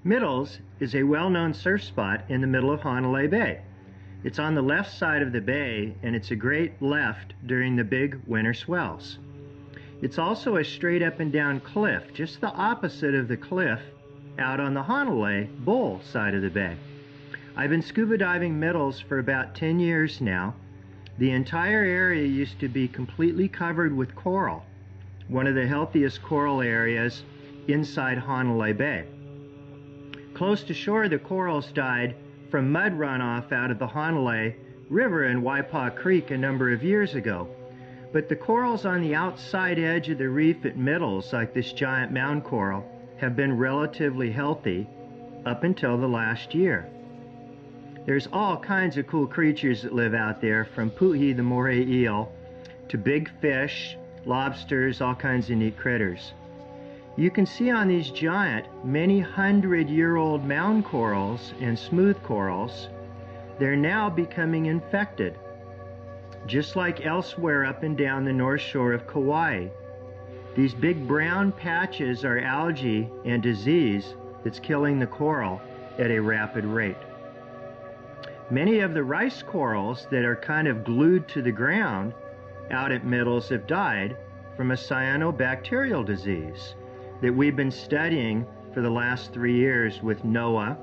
Middles is a well-known surf spot in the middle of Hanalei Bay. It's on the left side of the bay, and it's a great left during the big winter swells. It's also a straight up and down cliff, just the opposite of the cliff out on the Hanalei Bowl side of the bay. I've been scuba diving Middles for about 10 years now. The entire area used to be completely covered with coral, one of the healthiest coral areas inside Hanalei Bay. Close to shore, the corals died from mud runoff out of the Hanalei River and Waipaw Creek a number of years ago. But the corals on the outside edge of the reef at Middles, like this giant mound coral, have been relatively healthy up until the last year. There's all kinds of cool creatures that live out there, from puhi, the moray eel, to big fish, lobsters, all kinds of neat critters. You can see on these giant, many hundred-year-old mound corals and smooth corals, they're now becoming infected, just like elsewhere up and down the north shore of Kauai. These big brown patches are algae and disease that's killing the coral at a rapid rate. Many of the rice corals that are kind of glued to the ground out at Middles have died from a cyanobacterial disease that we've been studying for the last 3 years with NOAA,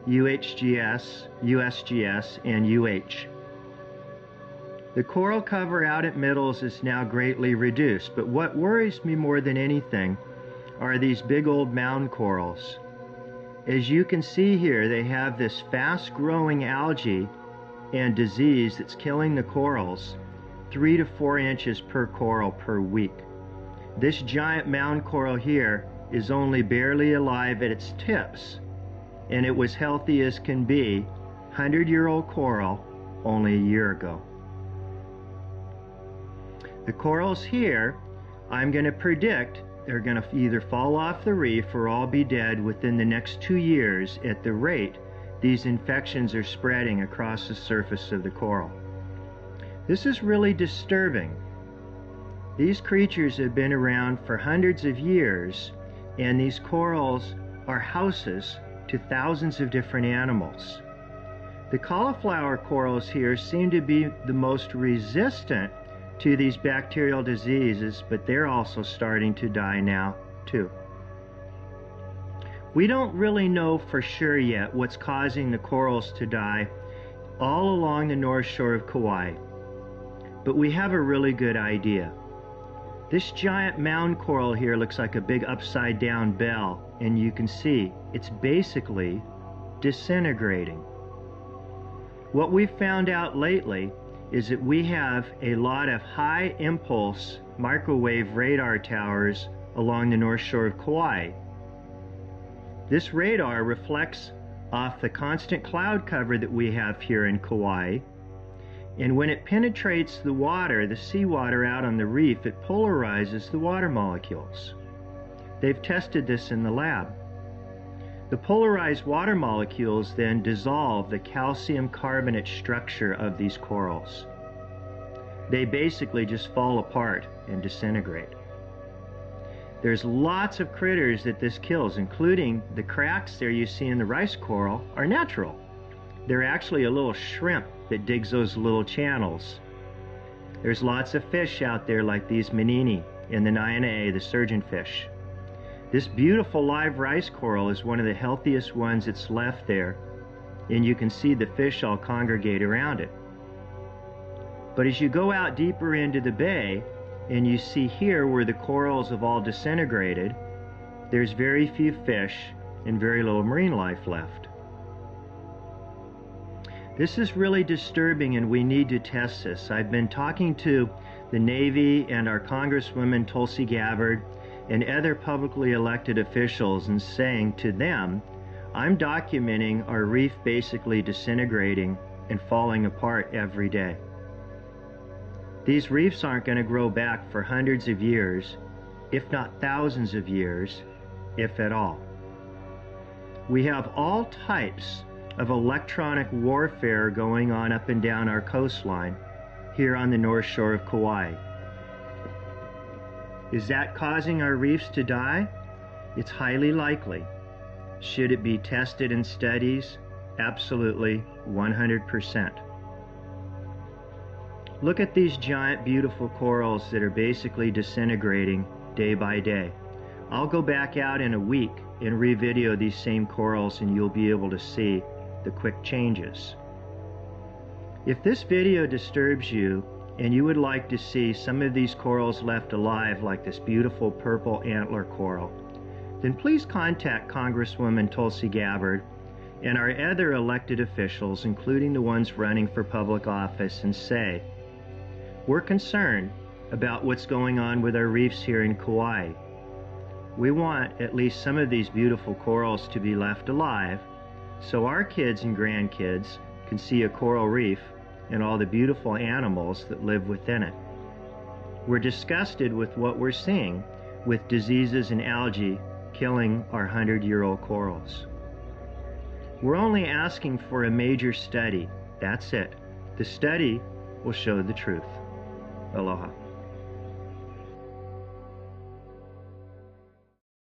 UHGS, USGS, and UH. The coral cover out at Middles is now greatly reduced, but what worries me more than anything are these big old mound corals. As you can see here, they have this fast-growing algae and disease that's killing the corals 3 to 4 inches per coral per week. This giant mound coral here is only barely alive at its tips, and it was healthy as can be, 100-year-old coral only a year ago. The corals here, I'm going to predict they're going to either fall off the reef or all be dead within the next 2 years at the rate these infections are spreading across the surface of the coral. This is really disturbing. These creatures have been around for hundreds of years, and these corals are houses to thousands of different animals. The cauliflower corals here seem to be the most resistant to these bacterial diseases, but they're also starting to die now too. We don't really know for sure yet what's causing the corals to die all along the north shore of Kauai, but we have a really good idea. This giant mound coral here looks like a big upside down bell, and you can see it's basically disintegrating. What we've found out lately is that we have a lot of high impulse microwave radar towers along the north shore of Kauai. This radar reflects off the constant cloud cover that we have here in Kauai, and when it penetrates the water, the seawater out on the reef, it polarizes the water molecules. They've tested this in the lab. The polarized water molecules then dissolve the calcium carbonate structure of these corals. They basically just fall apart and disintegrate. There's lots of critters that this kills, including the cracks there you see in the rice coral are natural. They're actually a little shrimp that digs those little channels. There's lots of fish out there like these menini in the Hanalei, the surgeonfish. This beautiful live rice coral is one of the healthiest ones that's left there, and you can see the fish all congregate around it. But as you go out deeper into the bay, and you see here where the corals have all disintegrated, there's very few fish and very little marine life left. This is really disturbing, and we need to test this. I've been talking to the Navy and our Congresswoman Tulsi Gabbard and other publicly elected officials and saying to them, I'm documenting our reef basically disintegrating and falling apart every day. These reefs aren't going to grow back for hundreds of years, if not thousands of years, if at all. We have all types of electronic warfare going on up and down our coastline here on the north shore of Kauai. Is that causing our reefs to die? It's highly likely. Should it be tested in studies? Absolutely, 100%. Look at these giant, beautiful corals that are basically disintegrating day by day. I'll go back out in a week and re-video these same corals, and you'll be able to see the quick changes. If this video disturbs you and you would like to see some of these corals left alive, like this beautiful purple antler coral, then please contact Congresswoman Tulsi Gabbard and our other elected officials, including the ones running for public office, and say, we're concerned about what's going on with our reefs here in Kauai. We want at least some of these beautiful corals to be left alive so our kids and grandkids can see a coral reef and all the beautiful animals that live within it. We're disgusted with what we're seeing with diseases and algae killing our 100-year-old corals. We're only asking for a major study. That's it. The study will show the truth. Aloha.